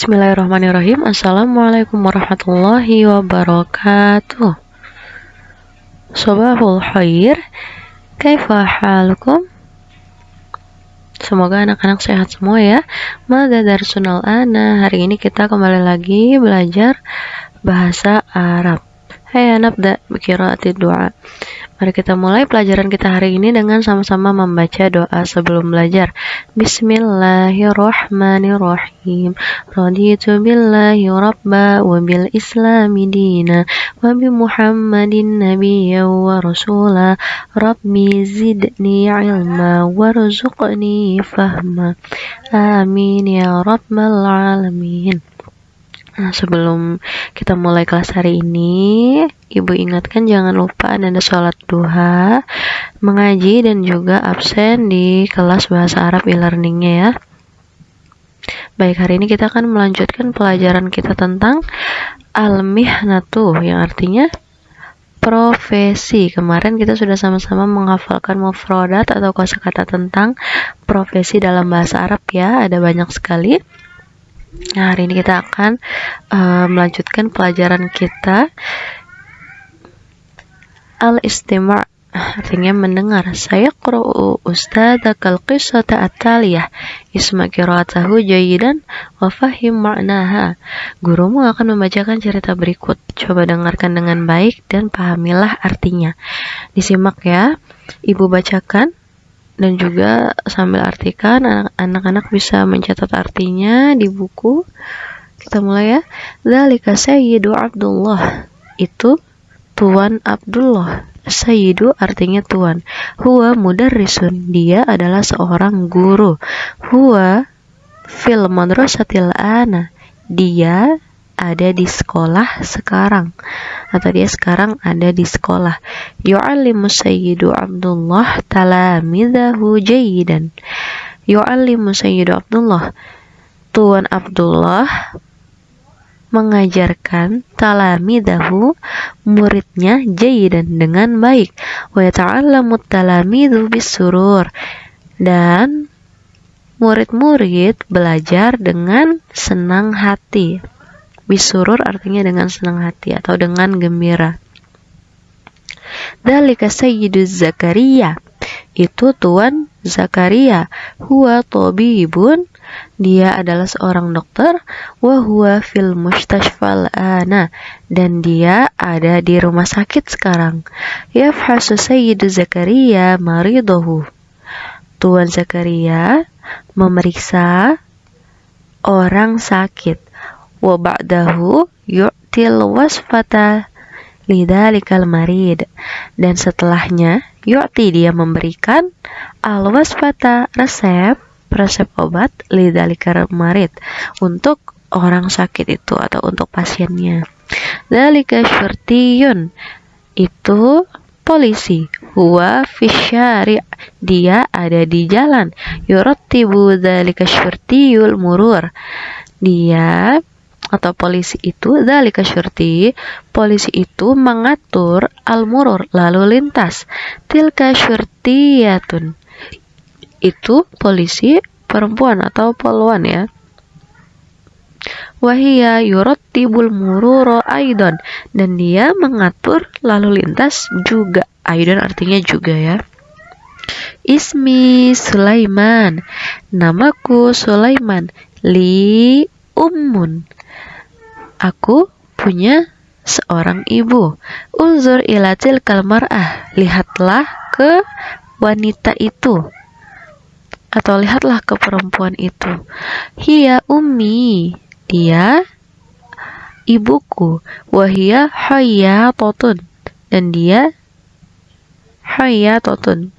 Bismillahirrahmanirrahim. Assalamualaikum warahmatullahi wabarakatuh. Sobahul khair. Kaifa halukum? Semoga anak-anak sehat semua ya. Mada darsunal ana. Hari ini kita kembali lagi belajar bahasa Arab. Hai nabda biqiraati doa. Mari kita mulai pelajaran kita hari ini dengan sama-sama membaca doa sebelum belajar. Bismillahirrahmanirrahim. Raditu billahi rabba wa bil islami dina wa bi Muhammadin nabiyya wa rasula. Rabbi zidni ilma warzuqni fahma. Amin ya rabbal alamin. Nah, sebelum kita mulai kelas hari ini, Ibu ingatkan jangan lupa Anda sholat duha, mengaji, dan juga absen di kelas bahasa Arab e-learningnya ya. Baik, hari ini kita akan melanjutkan pelajaran kita tentang al-mihnatu, yang artinya profesi. Kemarin kita sudah sama-sama menghafalkan mufradat atau kosakata tentang profesi dalam bahasa Arab ya, ada banyak sekali. Nah, hari ini kita akan melanjutkan pelajaran kita al-istima', artinya mendengar. Saya qra'u ustadzakal qissata at-taliyah isma' qira'atahu jayidan wa fahim ma'naha. Gurumu akan membacakan cerita berikut. Coba dengarkan dengan baik dan pahamilah artinya. Disimak ya. Ibu bacakan dan juga sambil artikan, anak-anak bisa mencatat artinya di buku. Kita mulai ya. Dzalika Sayyidu Abdullah, itu Tuan Abdullah. Sayyidu artinya tuan. Huwa mudarrisun, dia adalah seorang guru. Huwa fil madrasatil ana, dia ada di sekolah sekarang, atau dia sekarang ada di sekolah. Yu'allimu Sayyidu Abdullah talamidahu jayidan. Yu'allimu Sayyidu Abdullah, Tuan Abdullah mengajarkan talamidahu, muridnya, jayidan, dengan baik. Wa yata'allamu talamidu bisurur, dan murid-murid belajar dengan senang hati. Bisurur artinya dengan senang hati atau dengan gembira. Dzalika Sayyidu Zakaria, itu Tuan Zakaria. Huwa tabibun, dia adalah seorang dokter. Wa huwa fil mustashfal ana, dan dia ada di rumah sakit sekarang. Yafhasu Sayyidu Zakaria maridahu, Tuan Zakaria memeriksa orang sakit. Wa ba'dahu yu'til wasfata lidzalikal marid, dan setelahnya yu'ti, dia memberikan al wasfata, resep obat, lidzalikal marid, untuk orang sakit itu atau untuk pasiennya. Dzalika syurtiyun, itu polisi. Huwa fisyari', dia ada di jalan. Yurattibu dzalika syurtiyul murur, dia atau polisi itu, dzalika syurti, polisi itu mengatur al-murur, lalu lintas. Tilka syurtiyatun, itu polisi perempuan atau poluan ya. Wahia yurattibul murura aidan, dan dia mengatur lalu lintas juga. Aidan artinya juga ya. Ismi Sulaiman, namaku Sulaiman. Li ummun, aku punya seorang ibu. Unzur ila tilkal mar'ah, lihatlah ke wanita itu, atau lihatlah ke perempuan itu. Hiya ummi, dia ibuku. Wahia hayyatotun, dan dia hayyatotun,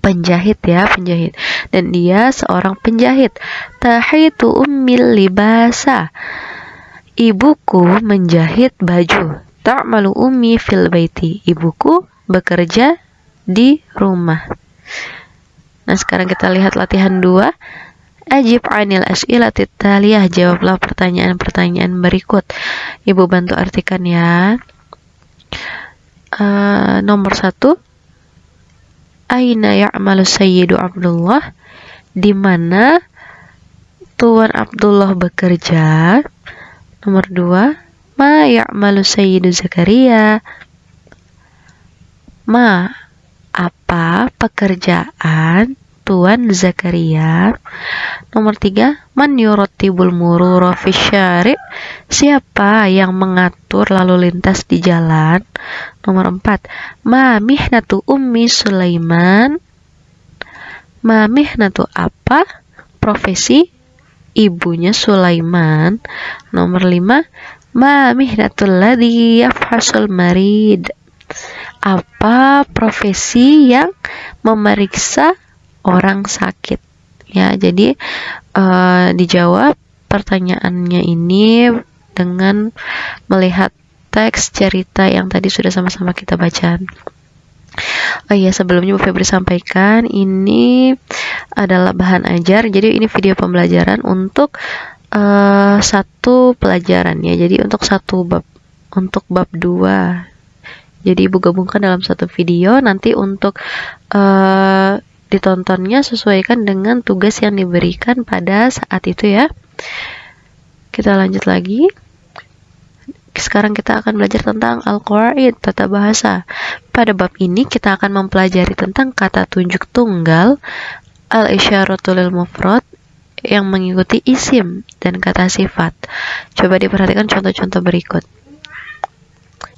penjahit ya, penjahit, dan dia seorang penjahit. Tahitu ummil libasa, ibuku menjahit baju. Ta'malu ummi fil baiti, ibuku bekerja di rumah. Nah, sekarang kita lihat latihan 2. Ajib anil as'ilatit taliyah, jawablah pertanyaan-pertanyaan berikut. Ibu bantu artikan ya. Nomor 1, Aina ya'malu Sayyidu Abdullah, di mana Tuan Abdullah bekerja. Nomor 2, ma ya'malu Sayyidu Zakaria. Ma, apa pekerjaan Tuan Zakaria? Nomor 3, man yurattibul murura fisyari. Siapa yang mengatur lalu lintas di jalan? Nomor 4, ma mihnatu ummi Sulaiman. Ma mihnatu apa profesi ibunya Sulaiman? Nomor 5, ma mihnatul ladzi yafhasul marid. Apa profesi yang memeriksa orang sakit? Ya, jadi dijawab pertanyaannya ini dengan melihat teks cerita yang tadi sudah sama-sama kita baca. Oh iya, sebelumnya Bu Febri sampaikan ini adalah bahan ajar, jadi ini video pembelajaran untuk satu pelajaran ya. Jadi untuk satu bab, untuk bab 2. Jadi Ibu gabungkan dalam satu video. Nanti untuk ditontonnya sesuaikan dengan tugas yang diberikan pada saat itu ya. Kita lanjut lagi. Sekarang kita akan belajar tentang Al-Qawaid, tata bahasa. Pada bab ini kita akan mempelajari tentang kata tunjuk tunggal, al-isyaratu lil mufrad yang mengikuti isim dan kata sifat. Coba diperhatikan contoh-contoh berikut.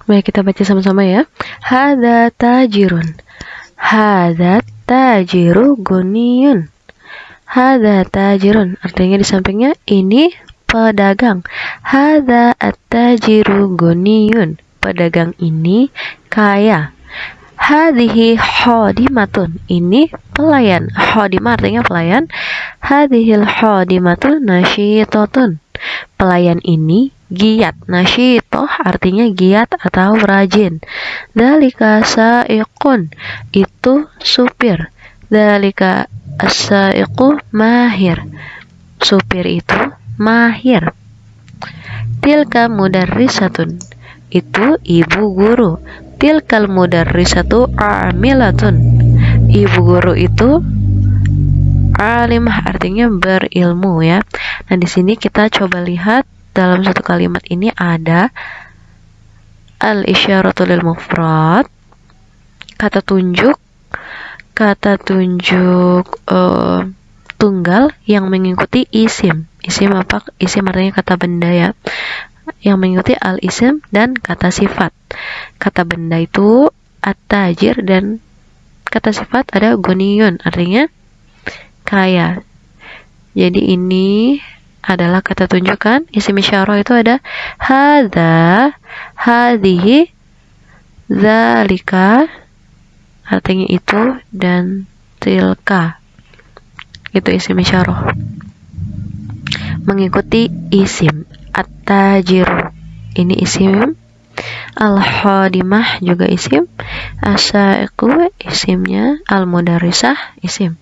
Baik, kita baca sama-sama ya. Hadza tajirun. Hadza tajiru guniyun. Hadza tajirun, artinya di sampingnya ini pedagang. Hadza at-tajiru guniyun. Pedagang ini kaya. Hadhihi khadimatun, ini pelayan. Khadimah artinya pelayan. Hadhil khadimatu nasyitatun. Pelayan ini giat. Nasyitoh artinya giat atau rajin. Dzalika sa'iqun, itu supir. Dzalika as-sa'iqu mahir, supir itu mahir. Tilka mudarrisatun, itu ibu guru. Tilkal mudarrisatu amilatun, ibu guru itu alimah artinya berilmu ya. Nah, di sini kita coba lihat dalam satu kalimat ini ada al-isyaratu lil mufrad, kata tunjuk tunggal yang mengikuti isim. Isim apa? Isim artinya kata benda ya, yang mengikuti al-isim dan kata sifat. Kata benda itu at-tajir dan kata sifat ada guniyun artinya kaya. Jadi ini adalah kata tunjukkan. Isim isyarah itu ada hadza, hadhihi, dzalika artinya itu, dan tilka. Itu isim isyarah mengikuti isim. At-tajiru ini isim, al-khadimah juga isim, as-sa'iqu isimnya, al-mudarrisah isim.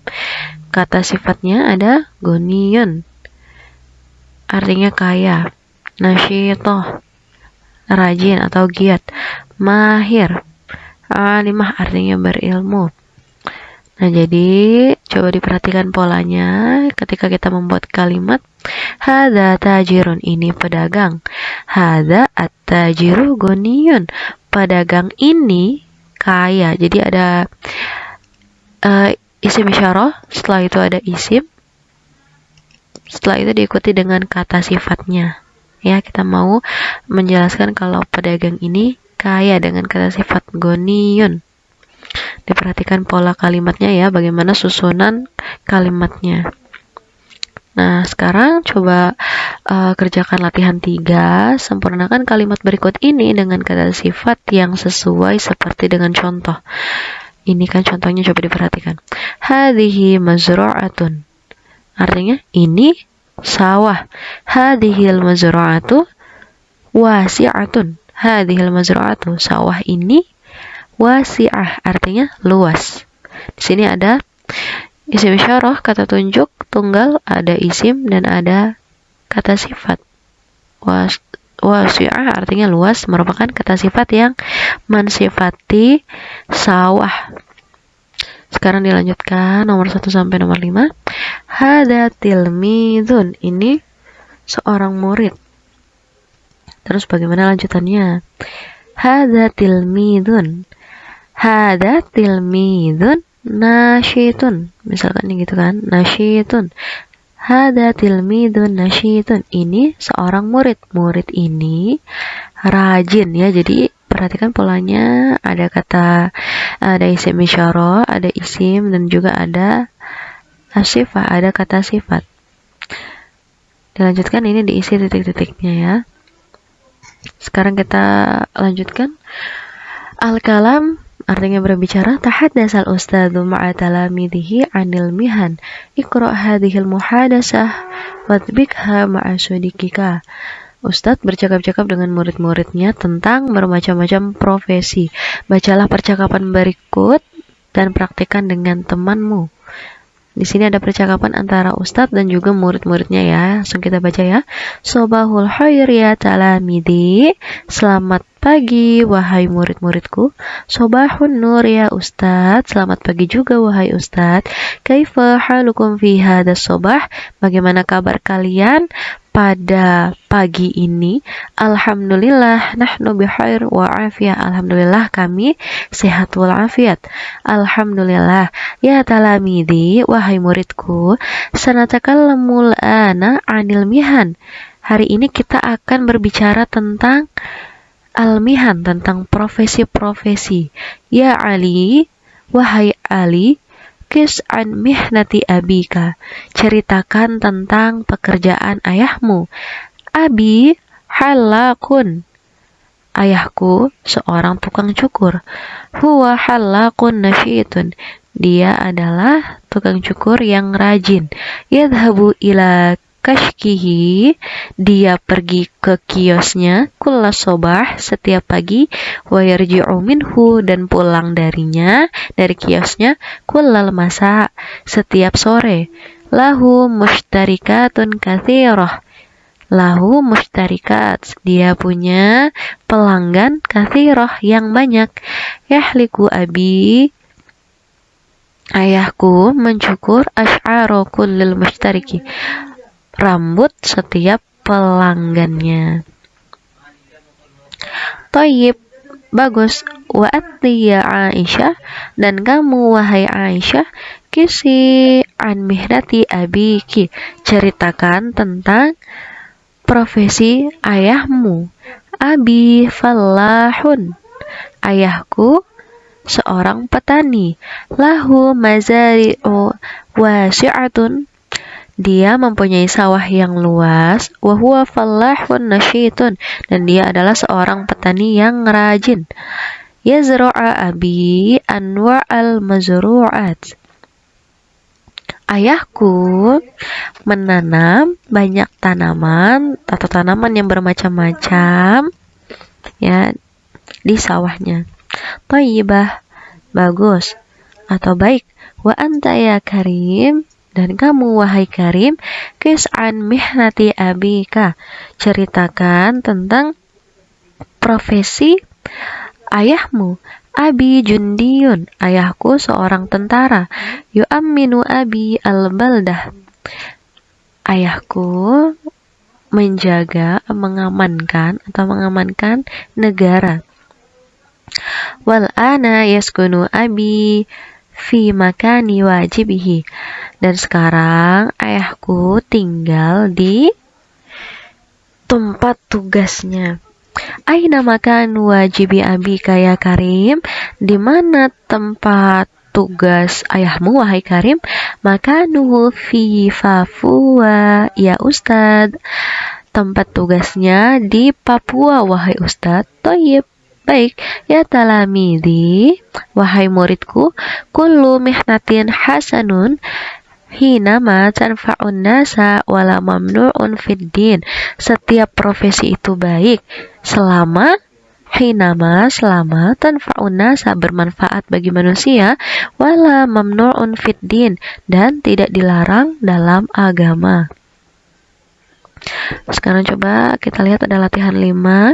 Kata sifatnya ada guniyun artinya kaya, nasyitoh rajin atau giat, mahir, alimah artinya berilmu. Nah, jadi coba diperhatikan polanya ketika kita membuat kalimat. Hadza tajirun, ini pedagang. Hadza at-tajiru guniyun, pedagang ini kaya. Jadi ada isim isyarah, setelah itu ada isim, setelah itu diikuti dengan kata sifatnya. Ya, kita mau menjelaskan kalau pedagang ini kaya dengan kata sifat guniyun. Diperhatikan pola kalimatnya ya, bagaimana susunan kalimatnya. Nah, sekarang coba kerjakan latihan 3. Sempurnakan kalimat berikut ini dengan kata sifat yang sesuai seperti dengan contoh. Ini kan contohnya, coba diperhatikan. Hadhihi mazru'atun, artinya ini sawah. Hadhil mazru'atu wasi'atun. Hadhil mazru'atu, sawah ini wasi'ah artinya luas. Di sini ada isim isyarah, kata tunjuk tunggal, ada isim dan ada kata sifat. Wasi'ah artinya luas, merupakan kata sifat yang mensifati sawah. Sekarang dilanjutkan nomor 1 sampai nomor 5. Hada tilmidun, ini seorang murid. Terus bagaimana lanjutannya? Hada tilmidun. Hada tilmidun nasyitun. Misalkan gitu kan, nasyitun. Hada tilmidun nasyitun. Ini seorang murid. Murid ini rajin ya. Jadi perhatikan polanya, ada kata, ada isim isyarah, ada isim, dan juga ada sifat, ada kata sifat. Dilanjutkan, ini diisi titik-titiknya ya. Sekarang kita lanjutkan. Al-kalam artinya berbicara. Tahaddasal ustadzu ma'a talamidihi 'anil mihan. Iqra' hadhil muhadasah wadbikha ma'a sudikika. Ustadz bercakap-cakap dengan murid-muridnya tentang bermacam-macam profesi. Bacalah percakapan berikut dan praktikkan dengan temanmu. Di sini ada percakapan antara Ustadz dan juga murid-muridnya ya. Langsung kita baca ya. Sobahul khair ya talamidi. Selamat pagi wahai murid-muridku. Sobahun nur ya Ustadz. Selamat pagi juga wahai Ustadz. Kaifa halukum fi hadas sobah? Bagaimana kabar kalian pada pagi ini? Alhamdulillah nahnu bihair wa afiyah. Alhamdulillah kami sehat walafiat. Alhamdulillah. Ya talamidi, wahai muridku, sanatakallamul ana 'anil mihan. Hari ini kita akan berbicara tentang al-mihan, tentang profesi-profesi. Ya Ali, wahai Ali, kis an mihnati abika. Ceritakan tentang pekerjaan ayahmu. Abi halakun. Ayahku seorang tukang cukur. Huwa halakun nasyitun. Dia adalah tukang cukur yang rajin. Yadhabu ila kashkihi. Dia pergi ke kiosnya kulla sobah, setiap pagi. Wa yarji'u minhu, dan pulang darinya, dari kiosnya, kullal masa, setiap sore. Lahu mushtarikatun kathirah. Lahu mushtarikat, dia punya pelanggan kathirah yang banyak. Yahliku abi, ayahku mencukur ash'aro kullil mushtariki, rambut setiap pelanggannya. Thayyib, bagus. Wa ati ya Aisyah, dan kamu wahai Aisyah, kisi an mihnati abiki, ceritakan tentang profesi ayahmu. Abi fallahun, ayahku seorang petani. Lahu mazari'u wasi'atun, dia mempunyai sawah yang luas. Wa huwa fallahun nasyitun, dan dia adalah seorang petani yang rajin. Yazra'a abi anwa'al mazru'at, ayahku menanam banyak tanaman atau tanaman yang bermacam-macam ya di sawahnya. Thayyibah, bagus atau baik. Wa anta ya Karim, dan kamu wahai Karim, kis'an mihnati abika, ceritakan tentang profesi ayahmu. Abi jundiyun, ayahku seorang tentara. Yu'amminu abi al-baldah, ayahku menjaga, mengamankan negara. Wal ana yaskunu abi fi makani wajibihi, dan sekarang ayahku tinggal di tempat tugasnya. Aina makan wajibi abika ya Karim, di mana tempat tugas ayahmu wahai Karim? Makanuhu fi Papua ya Ustad, tempat tugasnya di Papua wahai Ustad. Thayyib, baik. Ya talamidi, wahai muridku, kullu mihnatin hasanun hinama tanfa'un nasa wala mamnu'un fid din, setiap profesi itu baik selama tanfa'un nasa, bermanfaat bagi manusia, wala mamnu'un fid din, dan tidak dilarang dalam agama. Sekarang coba kita lihat ada latihan 5.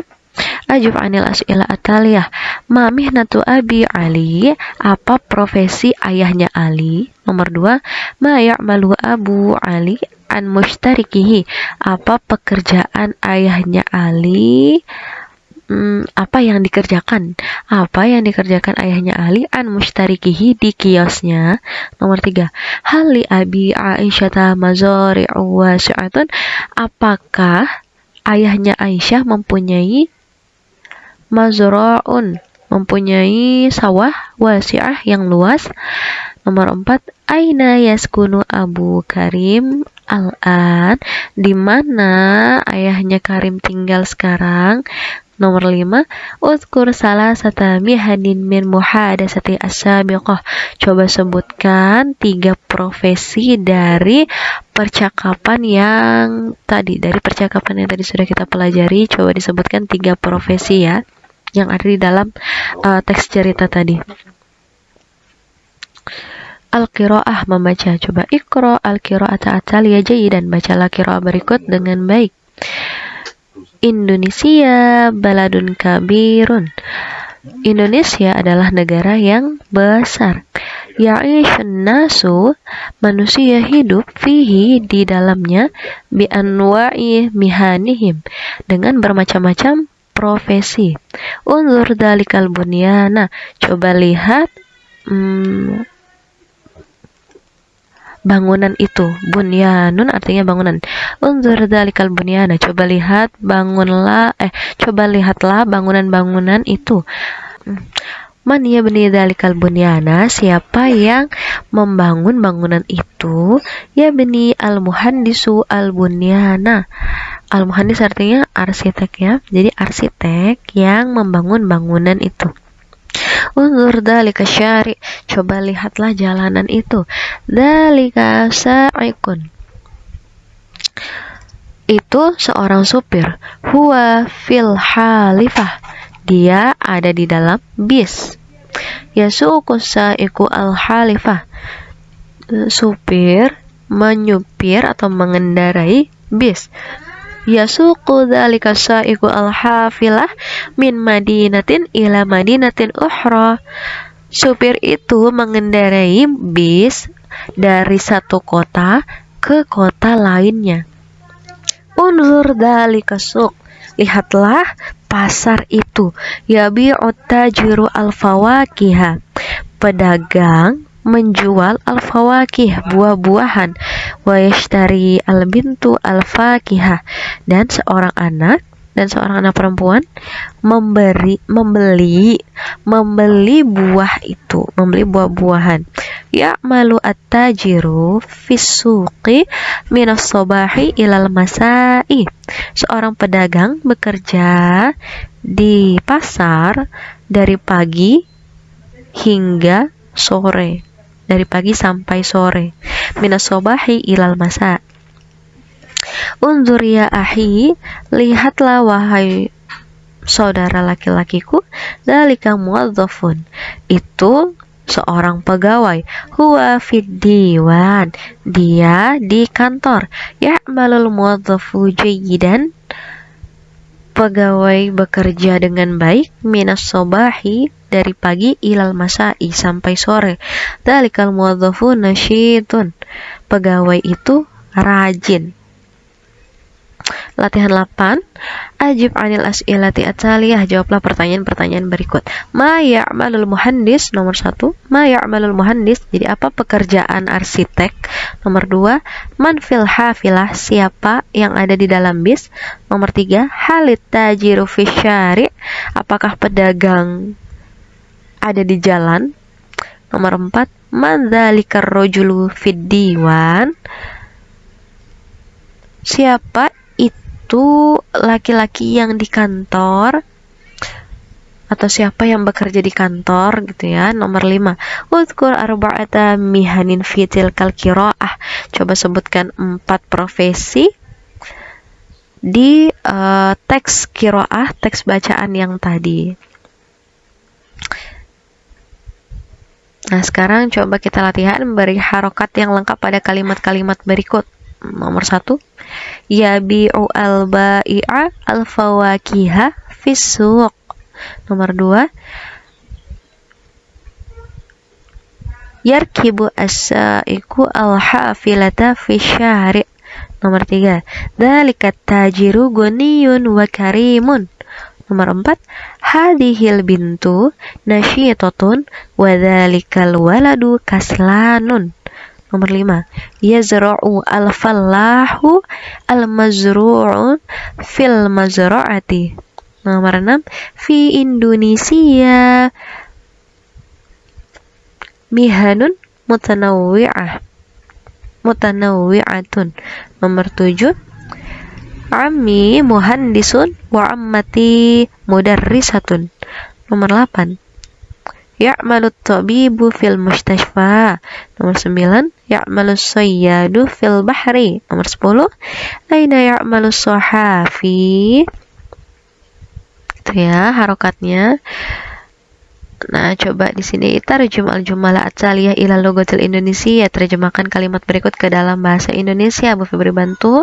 Ajib anil as'ila ataliyah, Ma mihnatu abi Ali, apa profesi ayahnya Ali? Nomor 2, ma ya'malu abu Ali an mushtarikihi, apa pekerjaan ayahnya Ali? Apa yang dikerjakan ayahnya Ali an mushtarikihi di kiosnya. Nomor 3, hali abi Aisyata mazari'u wasi'atun, apakah ayahnya Aisyah mempunyai mazra'un, mempunyai sawah wasi'ah yang luas. Nomor 4, aina yaskunu Abu Karim al-an, di mana ayahnya Karim tinggal sekarang. Nomor 5, uzkur salasata mihanin min muhadasati as-sabiqah, coba sebutkan 3 profesi dari percakapan yang tadi sudah kita pelajari. Coba disebutkan 3 profesi ya yang ada di dalam teks cerita tadi. Al-qiraah, membaca. Coba iqra al-qiraata at-taliyah jayidan, bacalah qiraah berikut dengan baik. Indonesia baladun kabirun, Indonesia adalah negara yang besar. Ya'ishun nasu, manusia hidup, fihi, di dalamnya, bi anwa'i mihanihim, dengan bermacam-macam profesi. Unzur dalikal bunyana, coba lihat bangunan itu. Bunyanun artinya bangunan. Unzur dalikal bunyana, coba lihatlah bangunan-bangunan itu. Man yabni dalikal bunyana, siapa yang membangun bangunan itu? Yabni al-muhandisu al-bunyana. Al-muhandis artinya arsitek ya. Jadi arsitek yang membangun bangunan itu. Unzur dalika syari, coba lihatlah jalanan itu. Dalika sa'ikun, itu seorang supir. Huwa fil halifah, dia ada di dalam bis. Yasuqu sa'iku al halifah, supir menyupir atau mengendarai bis. Yasuqu dzalika sa'iqu al-hafilah min madinatin ila madinatin ukhra, supir itu mengendarai bis dari satu kota ke kota lainnya. Unzur dzalika suq, lihatlah pasar itu. Yabi'ut tajiru al-fawakiha, pedagang menjual al-fawakih, buah-buahan. Wa yashtari al-bintu al-fakihah, dan seorang anak perempuan membeli buah itu, membeli buah-buahan. Ya'malu at-tajiru fis suqi minas sabahi ilal masai, seorang pedagang bekerja di pasar dari pagi hingga sore, dari pagi sampai sore. Minas sobahi ilal masa. Unzur ya ahi, lihatlah wahai saudara laki-lakiku. Dzalika muwadzafun, itu seorang pegawai. Huwa fid diwan, dia di kantor. Ya'malul muwadzafu jayyidan, pegawai bekerja dengan baik. Minas sobahi, dari pagi, ilal masai, sampai sore. Dzalikal muwadzafu nasyitun, pegawai itu rajin. Latihan 8. Ajib anil as'ilati at-taliyah, jawablah pertanyaan-pertanyaan berikut. Ma ya'malul muhandis, nomor 1. Ma ya'malul muhandis, jadi apa pekerjaan arsitek? Nomor 2. Man fil hafilah, siapa yang ada di dalam bis? Nomor 3. Halit tajiru fisyari, apakah pedagang ada di jalan? Nomor 4. Man dzalikar rajulu fid diwan, siapa itu laki-laki yang di kantor, atau siapa yang bekerja di kantor gitu ya. Nomor 5. Uzkur arba'ata mihanin fi tilkal qiraah, coba sebutkan 4 profesi di teks qiraah, teks bacaan yang tadi. Nah, sekarang coba kita latihan beri harokat yang lengkap pada kalimat-kalimat berikut. Nomor 1. Yabi'u al-ba'i'a al-fawakiha fis suq. Nomor 2. Yarkibu as-sa'iqu al-hafilata fi syari'. Nomor 3. Dzalika tajiru ghaniyun wa karimun. Nomor 4. Hadhil bintu nasyitatun wa dzalikal waladu kaslanun. Nomor 5. Yazra'u al-fallahu al-mazru'u fil mazra'ati. Nomor 6. Fi Indonesia mihanun mutanawwi'atun. Nomor 7. Ammi muhandisun wa ammati mudarrisatun. Nomor 8. Ya'malu at-tabibu fil mustashfa. Nomor 9. Ya'malu as-sayyadu fil bahri. Nomor 10. Aina ya'malu as-sahafi. Itu ya harokatnya. Nah, coba di sini tarjum al-jumlah at-taliyah ila lughatil Indonesia. Terjemahkan kalimat berikut ke dalam bahasa Indonesia. Bu Febri bantu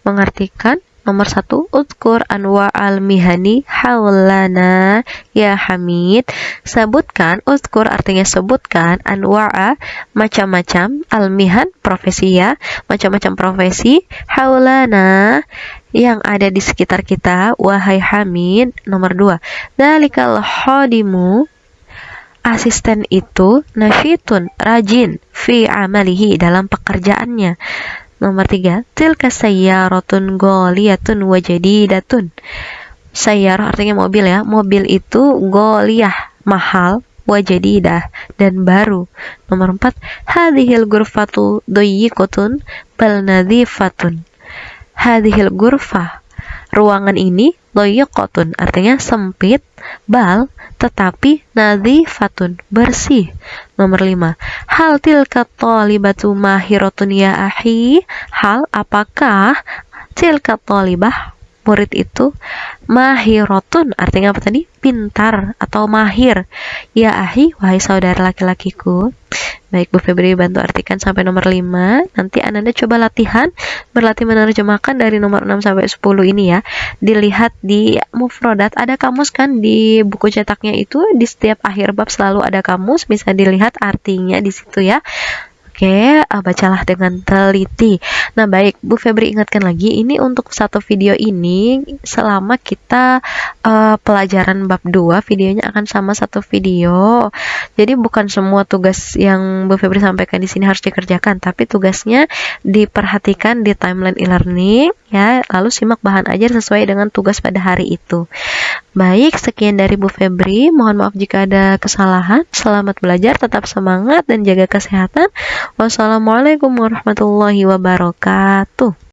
mengartikan. Nomor 1, udkur anwa al-mihani haulana ya Hamid. Sebutkan, udkur artinya sebutkan, anwa'a macam-macam, al-mihan profesi ya, macam-macam profesi, haulana yang ada di sekitar kita, wahai Hamid. Nomor 2, dalikal khadimu, asisten itu, nasyitun, rajin, fi amalihi, dalam pekerjaannya. Nomor 3, tilka sayyaratun ghaliyatun wa jadidatun. Sayyarah artinya mobil ya. Mobil itu ghaliyah, mahal, wa jadidah, dan baru. Nomor 4, hadhil ghurfatu dayyiqatun bal nadhifatun. Hadhil ghurfah, ruangan ini, dayyiqatun artinya sempit, bal tetapi, nadhifatun bersih. Nomor 5, hal tilka talibatu mahiratun ya akhi. Hal apakah tilka talibah, murid itu, mahiratun artinya apa tadi? Pintar atau mahir. Ya akhi, wahai saudara laki-lakiku. Baik, Bu Febri bantu artikan sampai nomor 5. Nanti Ananda coba latihan berlatih menerjemahkan dari nomor 6 sampai 10 ini ya. Dilihat di mufrodat, ada kamus kan di buku cetaknya itu, di setiap akhir bab selalu ada kamus, bisa dilihat artinya di situ ya. Oke, bacalah dengan teliti. Nah, baik, Bu Febri ingatkan lagi, ini untuk satu video ini, selama kita pelajaran bab 2, videonya akan sama satu video. Jadi bukan semua tugas yang Bu Febri sampaikan di sini harus dikerjakan, tapi tugasnya diperhatikan di timeline e-learning ya, lalu simak bahan ajar sesuai dengan tugas pada hari itu. Baik, sekian dari Bu Febri. Mohon maaf jika ada kesalahan. Selamat belajar, tetap semangat, dan jaga kesehatan. Wassalamualaikum warahmatullahi wabarakatuh.